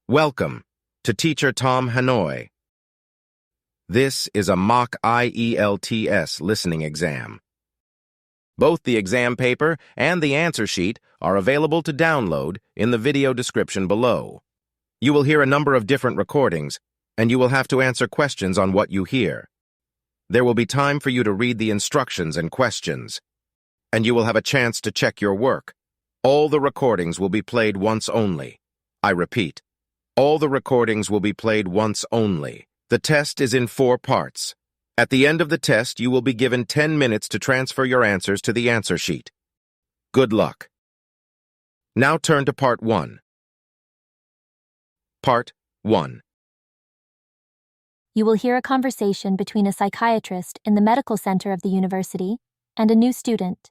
Welcome to Teacher Tom Hanoi. This is a mock IELTS listening exam. Both the exam paper and the answer sheet are available to download in the video description below. You will hear a number of different recordings, and you will have to answer questions on what you hear. There will be time for you to read the instructions and questions, and you will have a chance to check your work. All the recordings will be played once only. I repeat, all the recordings will be played once only. The test is in 4 parts. At the end of the test, you will be given 10 minutes to transfer your answers to the answer sheet. Good luck. Now turn to Part 1. Part 1. You will hear a conversation between a psychiatrist in the medical center of the university and a new student.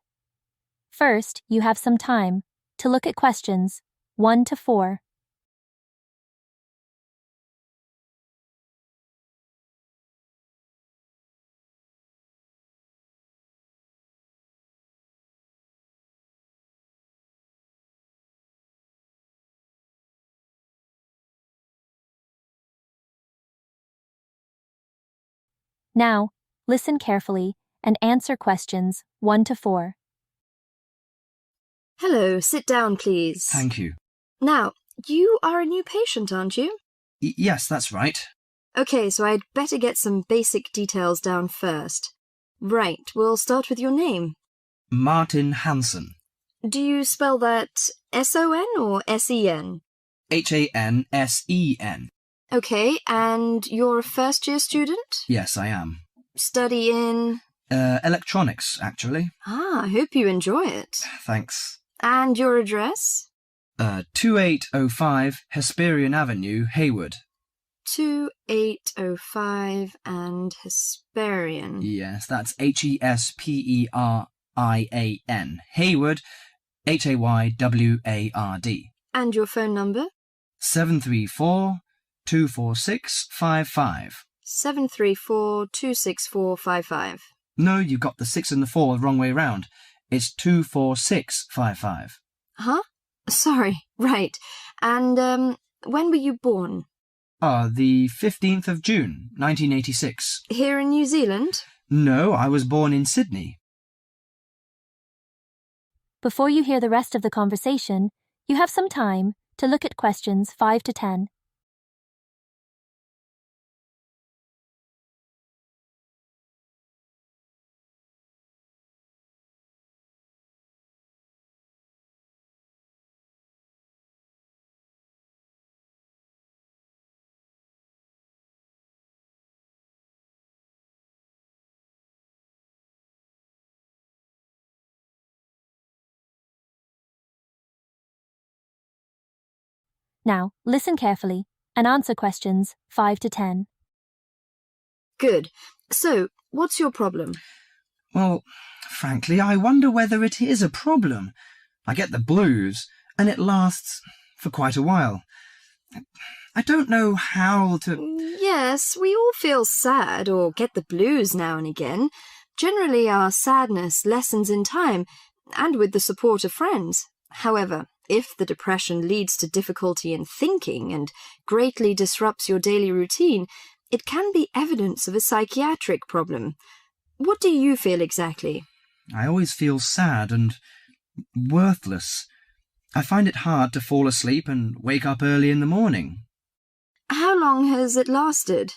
First, you have some time to look at questions 1 to 4. Now, listen carefully and answer questions 1 to 4. Hello, sit down, please. Thank you. Now, you are a new patient, aren't you? Yes, that's right. Okay, so I'd better get some basic details down first. Right, we'll start with your name. Martin Hansen. Do you spell that S-O-N or S-E-N? Hansen. Okay, and you're a first-year student? Yes, I am. Study in? Electronics, actually. I hope you enjoy it. Thanks. And your address? 2805 Hesperian Avenue, Hayward. 2805 and Hesperian. Yes, that's Hesperian. Hayward, Hayward. And your phone number? 734-246-55. 734-264-55. No, you got the 6 and the 4 the wrong way round. It's 246-55. Huh? Sorry, right. And, when were you born? The 15th of June, 1986. Here in New Zealand? No, I was born in Sydney. Before you hear the rest of the conversation, you have some time to look at questions 5 to 10. Now, listen carefully and answer questions 5 to 10. Good. So, what's your problem? Well, frankly, I wonder whether it is a problem. I get the blues, and it lasts for quite a while. I don't know how to... Yes, we all feel sad or get the blues now and again. Generally, our sadness lessens in time, and with the support of friends. However, if the depression leads to difficulty in thinking and greatly disrupts your daily routine, it can be evidence of a psychiatric problem. What do you feel exactly? I always feel sad and worthless. I find it hard to fall asleep and wake up early in the morning. How long has it lasted?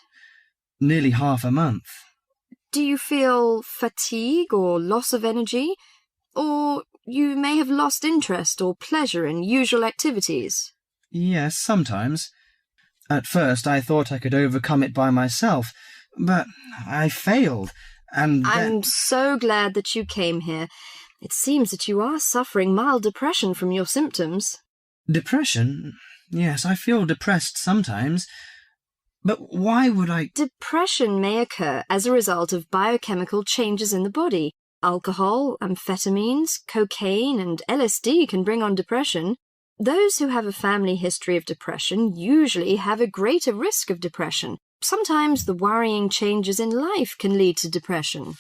Nearly half a month. Do you feel fatigue or loss of energy? Or you may have lost interest or pleasure in usual activities? Yes, sometimes. At first I thought I could overcome it by myself, but I failed, and I'm so glad that you came here. It seems that you are suffering mild depression from your symptoms. Depression? Yes, I feel depressed sometimes. But why would I... Depression may occur as a result of biochemical changes in the body. Alcohol, amphetamines, cocaine, and LSD can bring on depression. Those who have a family history of depression usually have a greater risk of depression. Sometimes the worrying changes in life can lead to depression.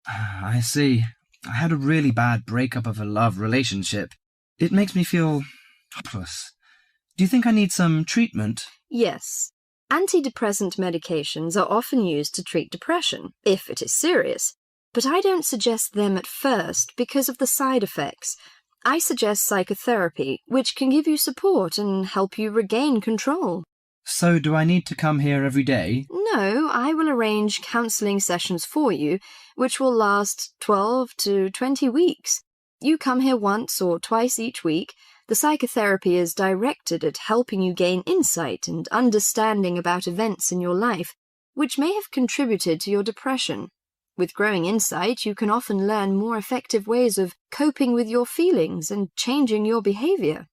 I see. I had a really bad breakup of a love relationship. It makes me feel hopeless. Do you think I need some treatment? Yes. Antidepressant medications are often used to treat depression, if it is serious. But I don't suggest them at first because of the side effects. I suggest psychotherapy, which can give you support and help you regain control. So do I need to come here every day? No, I will arrange counselling sessions for you, which will last 12 to 20 weeks. You come here once or twice each week. The psychotherapy is directed at helping you gain insight and understanding about events in your life, which may have contributed to your depression. With growing insight, you can often learn more effective ways of coping with your feelings and changing your behaviour.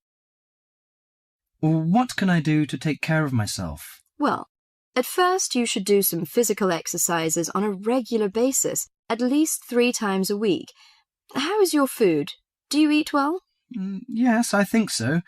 What can I do to take care of myself? Well, at first you should do some physical exercises on a regular basis, at least 3 times a week. How is your food? Do you eat well? Yes, I think so.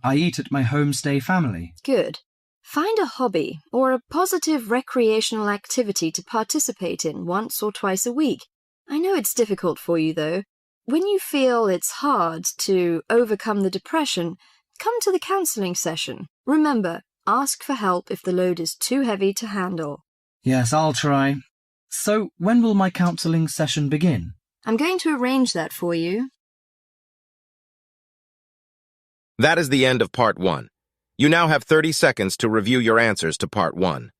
I eat at my homestay family. Good. Find a hobby or a positive recreational activity to participate in once or twice a week. I know it's difficult for you, though. When you feel it's hard to overcome the depression, come to the counselling session. Remember, ask for help if the load is too heavy to handle. Yes, I'll try. So, when will my counselling session begin? I'm going to arrange that for you. That is the end of Part 1. You now have 30 seconds to review your answers to Part 1.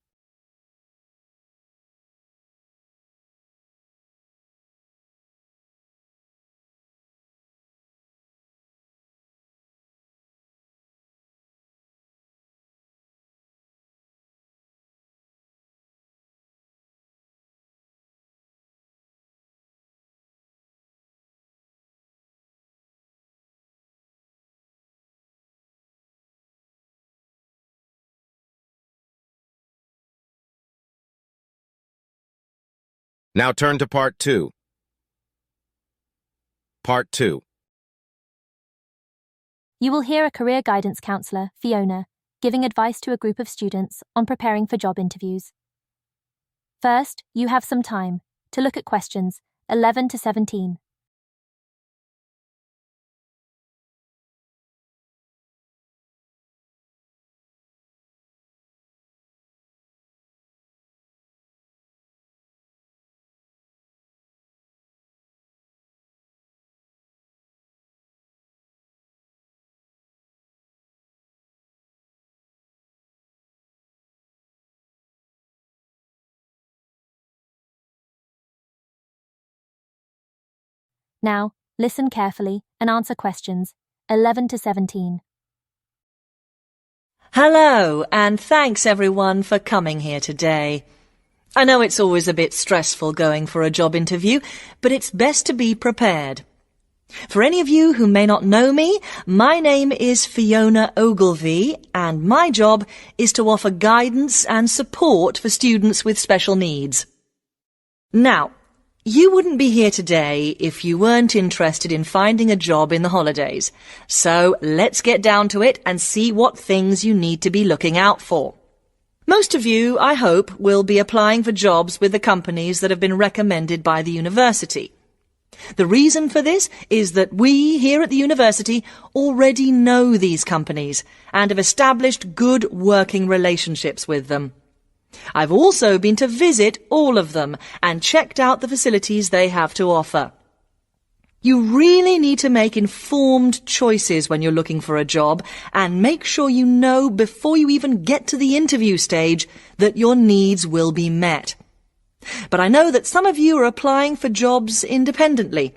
Now turn to Part 2. Part 2. You will hear a career guidance counsellor, Fiona, giving advice to a group of students on preparing for job interviews. First, you have some time to look at questions 11 to 17. Now, listen carefully and answer questions 11 to 17. Hello, and thanks everyone for coming here today. I know it's always a bit stressful going for a job interview, but it's best to be prepared. For any of you who may not know me, my name is Fiona Ogilvie, and my job is to offer guidance and support for students with special needs. Now, you wouldn't be here today if you weren't interested in finding a job in the holidays. So let's get down to it and see what things you need to be looking out for. Most of you, I hope, will be applying for jobs with the companies that have been recommended by the university. The reason for this is that we here at the university already know these companies and have established good working relationships with them. I've also been to visit all of them and checked out the facilities they have to offer. You really need to make informed choices when you're looking for a job and make sure you know before you even get to the interview stage that your needs will be met. But I know that some of you are applying for jobs independently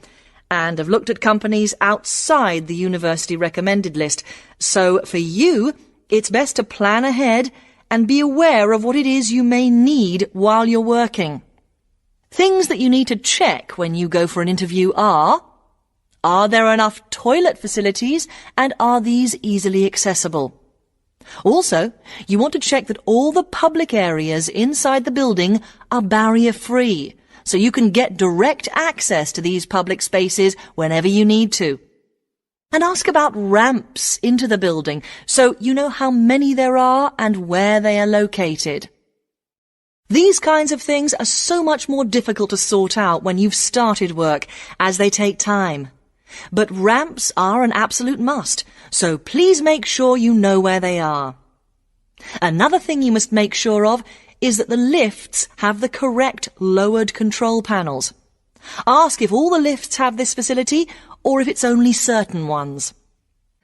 and have looked at companies outside the university recommended list. So for you, it's best to plan ahead and be aware of what it is you may need while you're working. Things that you need to check when you go for an interview are there enough toilet facilities and are these easily accessible? Also, you want to check that all the public areas inside the building are barrier-free, so you can get direct access to these public spaces whenever you need to. And ask about ramps into the building, so you know how many there are and where they are located. These kinds of things are so much more difficult to sort out when you've started work, as they take time. But ramps are an absolute must, so please make sure you know where they are. Another thing you must make sure of is that the lifts have the correct lowered control panels. Ask if all the lifts have this facility or if it's only certain ones.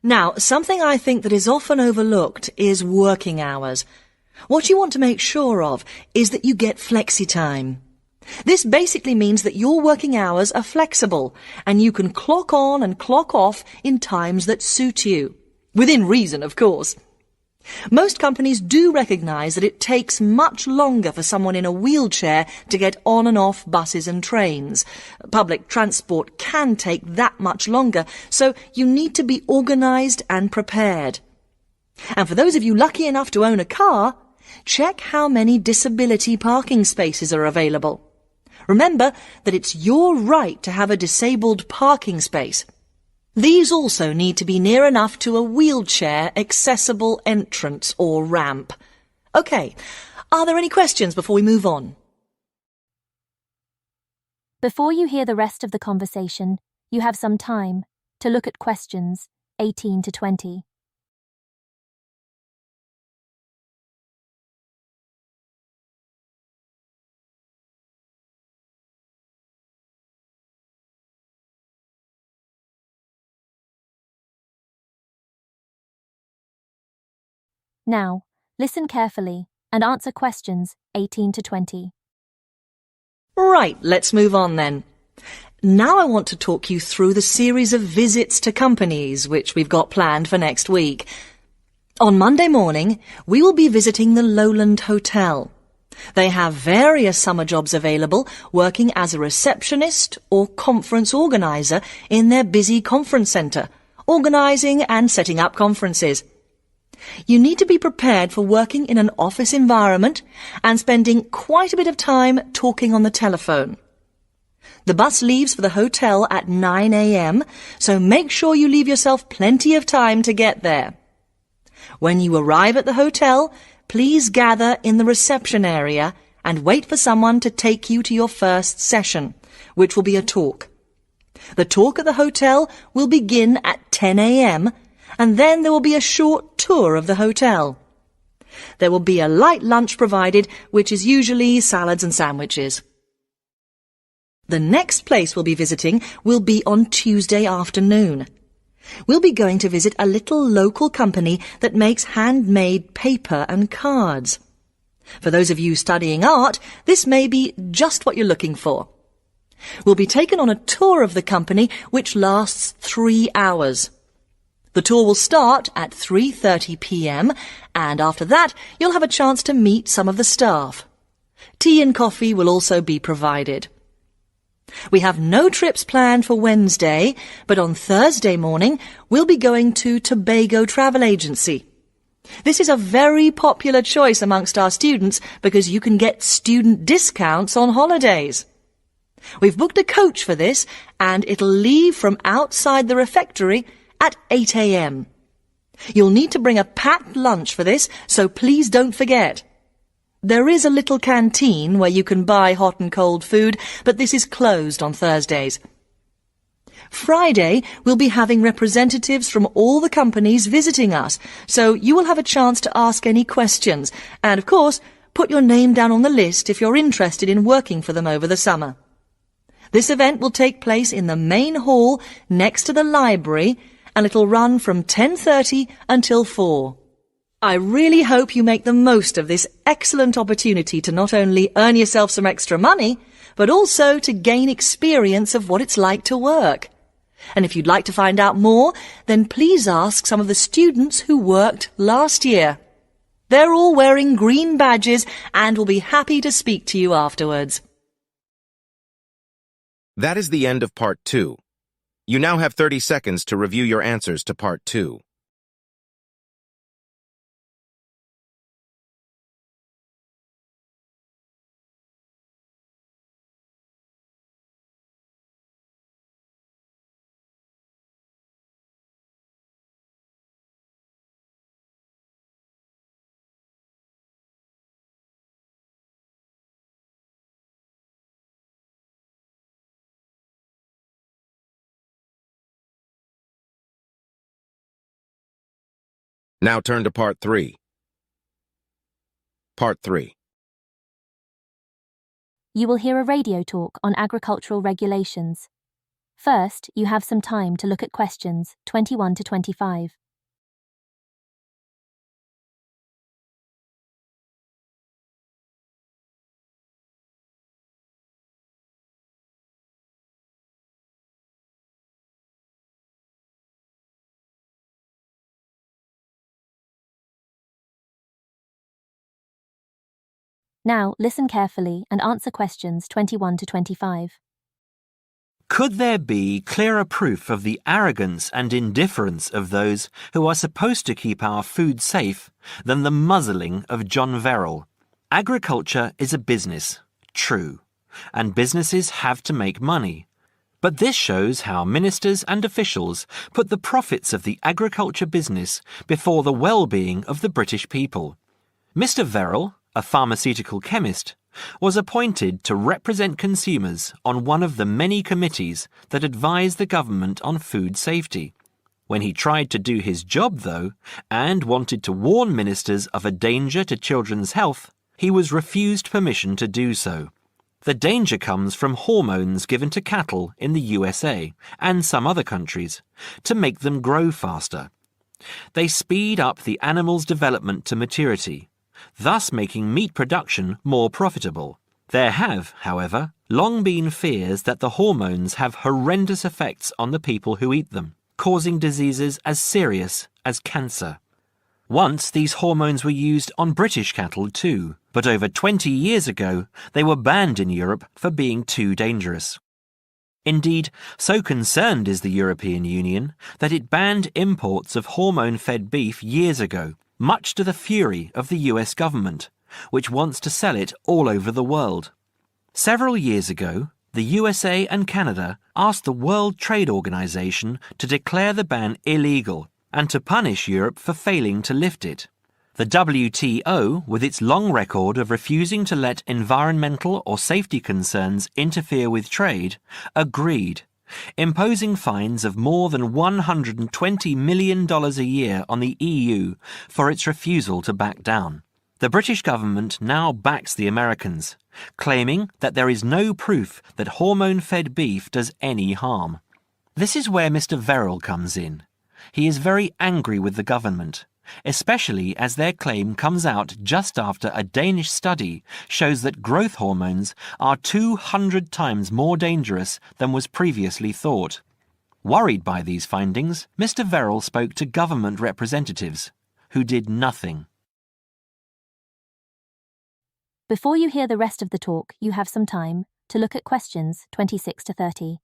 Now, something I think that is often overlooked is working hours. What you want to make sure of is that you get flexi time. This basically means that your working hours are flexible and you can clock on and clock off in times that suit you. Within reason, of course. Most companies do recognise that it takes much longer for someone in a wheelchair to get on and off buses and trains. Public transport can take that much longer, so you need to be organised and prepared. And for those of you lucky enough to own a car, check how many disability parking spaces are available. Remember that it's your right to have a disabled parking space. These also need to be near enough to a wheelchair accessible entrance or ramp. OK, are there any questions before we move on? Before you hear the rest of the conversation, you have some time to look at questions 18 to 20. Now, listen carefully and answer questions 18 to 20. Right, let's move on then. Now I want to talk you through the series of visits to companies which we've got planned for next week. On Monday morning, we will be visiting the Lowland Hotel. They have various summer jobs available, working as a receptionist or conference organiser in their busy conference centre, organising and setting up conferences. You need to be prepared for working in an office environment and spending quite a bit of time talking on the telephone. The bus leaves for the hotel at 9 a.m, so make sure you leave yourself plenty of time to get there. When you arrive at the hotel, please gather in the reception area and wait for someone to take you to your first session, which will be a talk. The talk at the hotel will begin at 10 a.m, and then there will be a short tour of the hotel. There will be a light lunch provided, which is usually salads and sandwiches. The next place we'll be visiting will be on Tuesday afternoon. We'll be going to visit a little local company that makes handmade paper and cards. For those of you studying art, this may be just what you're looking for. We'll be taken on a tour of the company which lasts 3 hours. The tour will start at 3:30 p.m, and after that you'll have a chance to meet some of the staff. Tea and coffee will also be provided. We have no trips planned for Wednesday, but on Thursday morning we'll be going to Tobago Travel Agency. This is a very popular choice amongst our students because you can get student discounts on holidays. We've booked a coach for this, and it'll leave from outside the refectory at 8 a.m. You'll need to bring a packed lunch for this, so please don't forget. There is a little canteen where you can buy hot and cold food, but this is closed on Thursdays. Friday, we'll be having representatives from all the companies visiting us, so you will have a chance to ask any questions, and of course, put your name down on the list if you're interested in working for them over the summer. This event will take place in the main hall next to the library, and it'll run from 10:30 until 4. I really hope you make the most of this excellent opportunity to not only earn yourself some extra money, but also to gain experience of what it's like to work. And if you'd like to find out more, then please ask some of the students who worked last year. They're all wearing green badges and will be happy to speak to you afterwards. That is the end of Part 2. You now have 30 seconds to review your answers to Part 2. Now turn to Part 3. Part 3. You will hear a radio talk on agricultural regulations. First, you have some time to look at questions 21 to 25. Now, listen carefully and answer questions 21 to 25. Could there be clearer proof of the arrogance and indifference of those who are supposed to keep our food safe than the muzzling of John Verrill? Agriculture is a business, true, and businesses have to make money. But this shows how ministers and officials put the profits of the agriculture business before the well-being of the British people. Mr. Verrill, a pharmaceutical chemist, was appointed to represent consumers on one of the many committees that advise the government on food safety. When he tried to do his job, though, and wanted to warn ministers of a danger to children's health, he was refused permission to do so. The danger comes from hormones given to cattle in the USA and some other countries to make them grow faster. They speed up the animal's development to maturity, thus making meat production more profitable. There have, however, long been fears that the hormones have horrendous effects on the people who eat them, causing diseases as serious as cancer. Once these hormones were used on British cattle too, but over 20 years ago they were banned in Europe for being too dangerous. Indeed, so concerned is the European Union that it banned imports of hormone-fed beef years ago, much to the fury of the US government, which wants to sell it all over the world. Several years ago, the USA and Canada asked the World Trade Organization to declare the ban illegal and to punish Europe for failing to lift it. The WTO, with its long record of refusing to let environmental or safety concerns interfere with trade, agreed, imposing fines of more than $120 million a year on the EU for its refusal to back down. The British government now backs the Americans, claiming that there is no proof that hormone-fed beef does any harm. This is where Mr. Verrill comes in. He is very angry with the government, especially as their claim comes out just after a Danish study shows that growth hormones are 200 times more dangerous than was previously thought. Worried by these findings, Mr. Verrill spoke to government representatives, who did nothing. Before you hear the rest of the talk, you have some time to look at questions 26 to 30.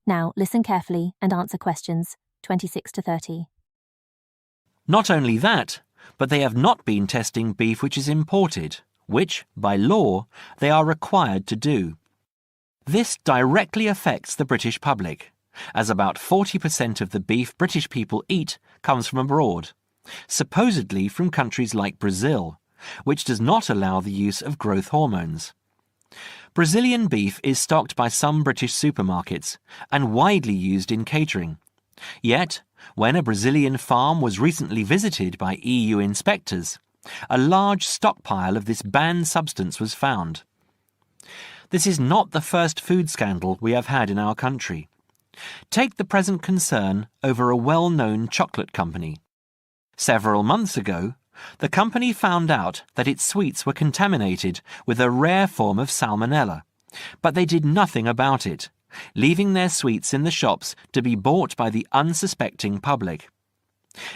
Now, listen carefully and answer questions 26 to 30. Not only that, but they have not been testing beef which is imported, which, by law, they are required to do. This directly affects the British public, as about 40% of the beef British people eat comes from abroad, supposedly from countries like Brazil, which does not allow the use of growth hormones. Brazilian beef is stocked by some British supermarkets and widely used in catering. Yet, when a Brazilian farm was recently visited by EU inspectors, a large stockpile of this banned substance was found. This is not the first food scandal we have had in our country. Take the present concern over a well-known chocolate company. Several months ago, the company found out that its sweets were contaminated with a rare form of salmonella, but they did nothing about it, leaving their sweets in the shops to be bought by the unsuspecting public.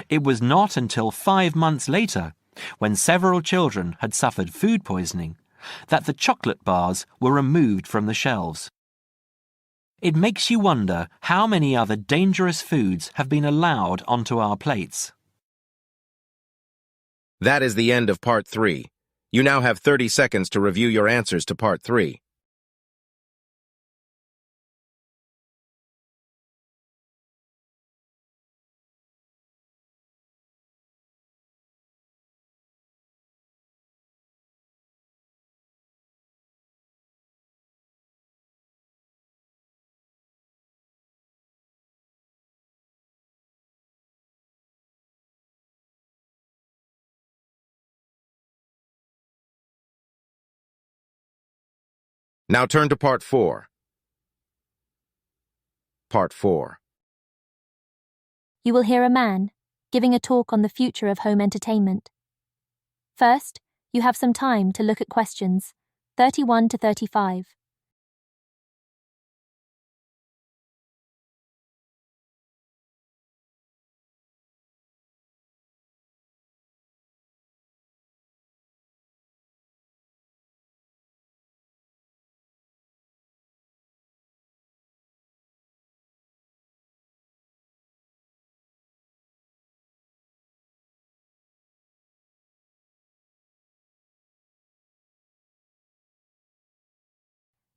It was not until 5 months later, when several children had suffered food poisoning, that the chocolate bars were removed from the shelves. It makes you wonder how many other dangerous foods have been allowed onto our plates. That is the end of Part 3. You now have 30 seconds to review your answers to Part 3. Now turn to Part 4. Part 4. You will hear a man giving a talk on the future of home entertainment. First, you have some time to look at questions 31 to 35.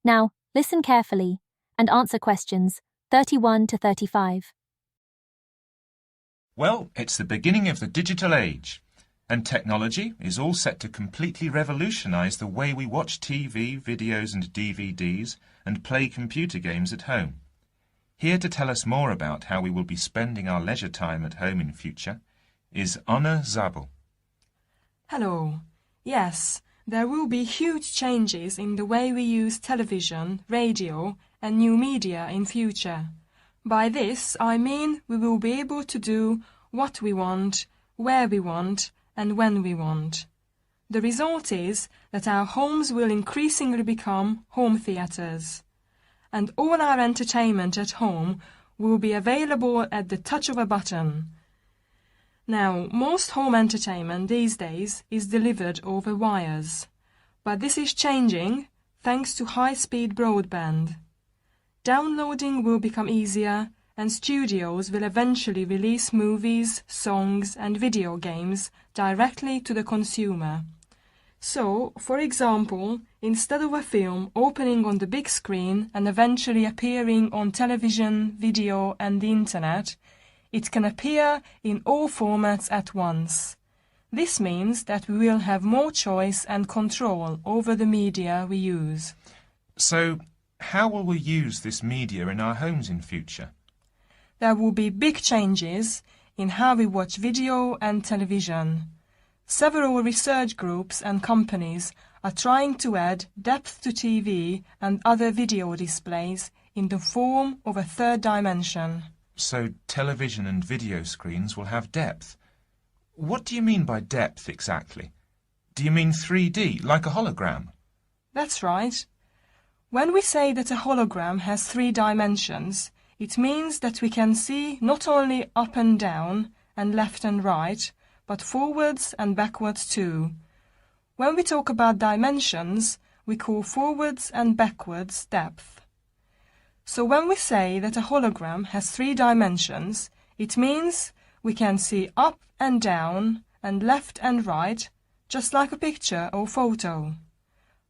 Now, listen carefully and answer questions 31 to 35. Well, it's the beginning of the digital age, and technology is all set to completely revolutionise the way we watch TV, videos and DVDs and play computer games at home. Here to tell us more about how we will be spending our leisure time at home in future is Anna Zabel. Hello. Yes, there will be huge changes in the way we use television, radio and new media in future. By this, I mean we will be able to do what we want, where we want and when we want. The result is that our homes will increasingly become home theatres, and all our entertainment at home will be available at the touch of a button. Now, most home entertainment these days is delivered over wires, but this is changing thanks to high-speed broadband. Downloading will become easier, and studios will eventually release movies, songs and video games directly to the consumer. So, for example, instead of a film opening on the big screen and eventually appearing on television, video and the internet, it can appear in all formats at once. This means that we will have more choice and control over the media we use. So, how will we use this media in our homes in future? There will be big changes in how we watch video and television. Several research groups and companies are trying to add depth to TV and other video displays in the form of a third dimension. So television and video screens will have depth. What do you mean by depth exactly? Do you mean 3D, like a hologram? That's right. When we say that a hologram has 3 dimensions, it means that we can see not only up and down and left and right, but forwards and backwards too. When we talk about dimensions, we call forwards and backwards depth. So when we say that a hologram has 3 dimensions, it means we can see up and down and left and right, just like a picture or photo.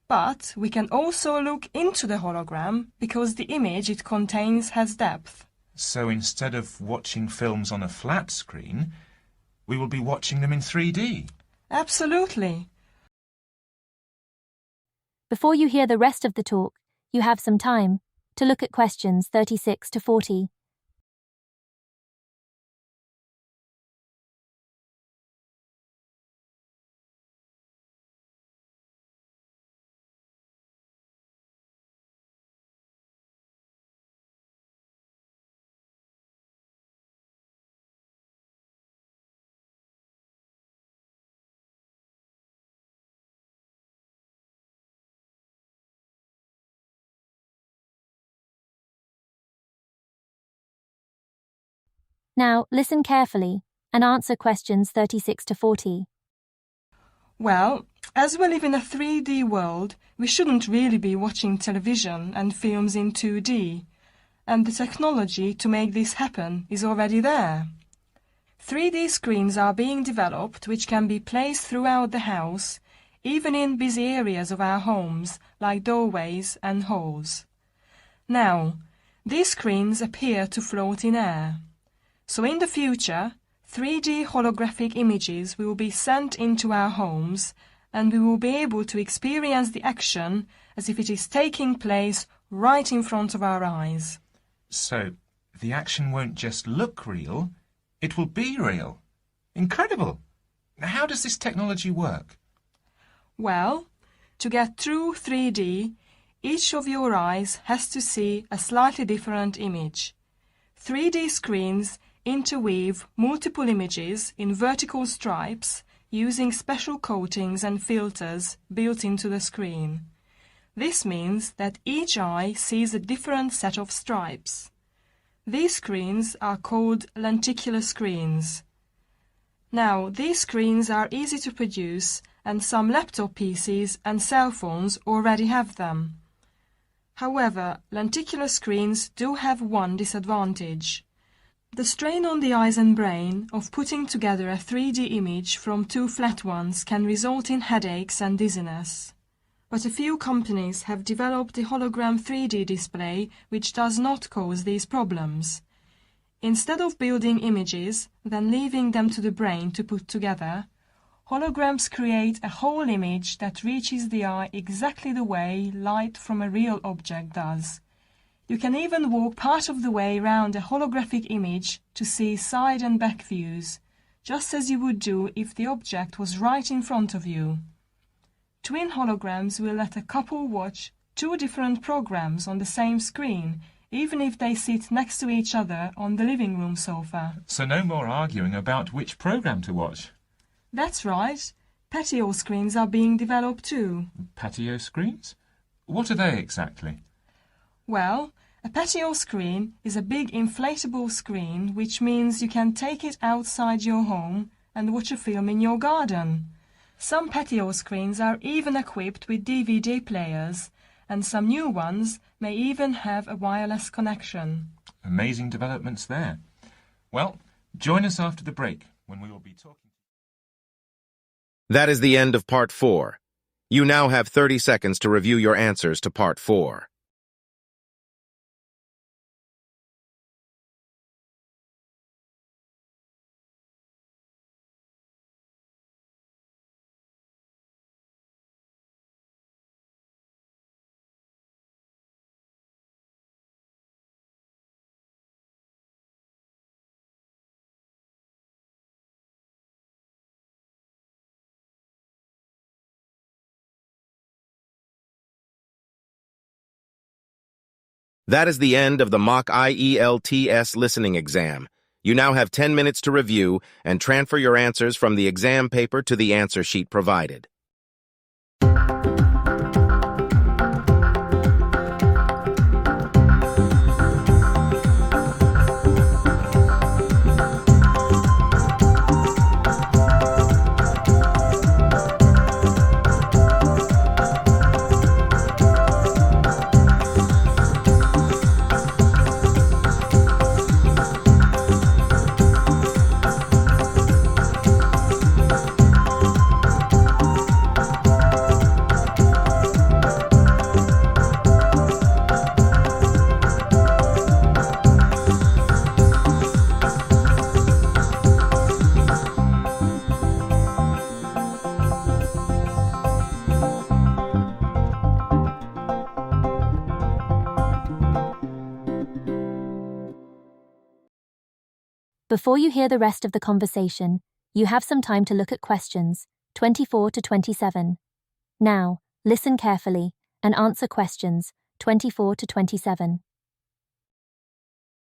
But we can also look into the hologram because the image it contains has depth. So instead of watching films on a flat screen, we will be watching them in 3D? Absolutely. Before you hear the rest of the talk, you have some time to look at questions 36 to 40. Now, listen carefully and answer questions 36 to 40. Well, as we live in a 3D world, we shouldn't really be watching television and films in 2D, and the technology to make this happen is already there. 3D screens are being developed which can be placed throughout the house, even in busy areas of our homes like doorways and halls. Now, these screens appear to float in air. So in the future, 3D holographic images will be sent into our homes and we will be able to experience the action as if it is taking place right in front of our eyes. So, the action won't just look real, it will be real. Incredible! How does this technology work? Well, to get true 3D, each of your eyes has to see a slightly different image. 3D screens interweave multiple images in vertical stripes using special coatings and filters built into the screen. This means that each eye sees a different set of stripes. These screens are called lenticular screens. Now, these screens are easy to produce and some laptop PCs and cell phones already have them. However, lenticular screens do have one disadvantage. The strain on the eyes and brain of putting together a 3D image from two flat ones can result in headaches and dizziness. But a few companies have developed a hologram 3D display which does not cause these problems. Instead of building images, then leaving them to the brain to put together, holograms create a whole image that reaches the eye exactly the way light from a real object does. You can even walk part of the way around a holographic image to see side and back views, just as you would do if the object was right in front of you. Twin holograms will let a couple watch two different programs on the same screen, even if they sit next to each other on the living room sofa. So no more arguing about which program to watch. That's right. Patio screens are being developed too. Patio screens? What are they exactly? Well, a patio screen is a big inflatable screen, which means you can take it outside your home and watch a film in your garden. Some patio screens are even equipped with DVD players, and some new ones may even have a wireless connection. Amazing developments there. Well, join us after the break when we will be talking. That is the end of Part 4. You now have 30 seconds to review your answers to Part 4. That is the end of the mock IELTS listening exam. You now have 10 minutes to review and transfer your answers from the exam paper to the answer sheet provided. Before you hear the rest of the conversation, you have some time to look at questions 24 to 27. Now, listen carefully and answer questions 24 to 27.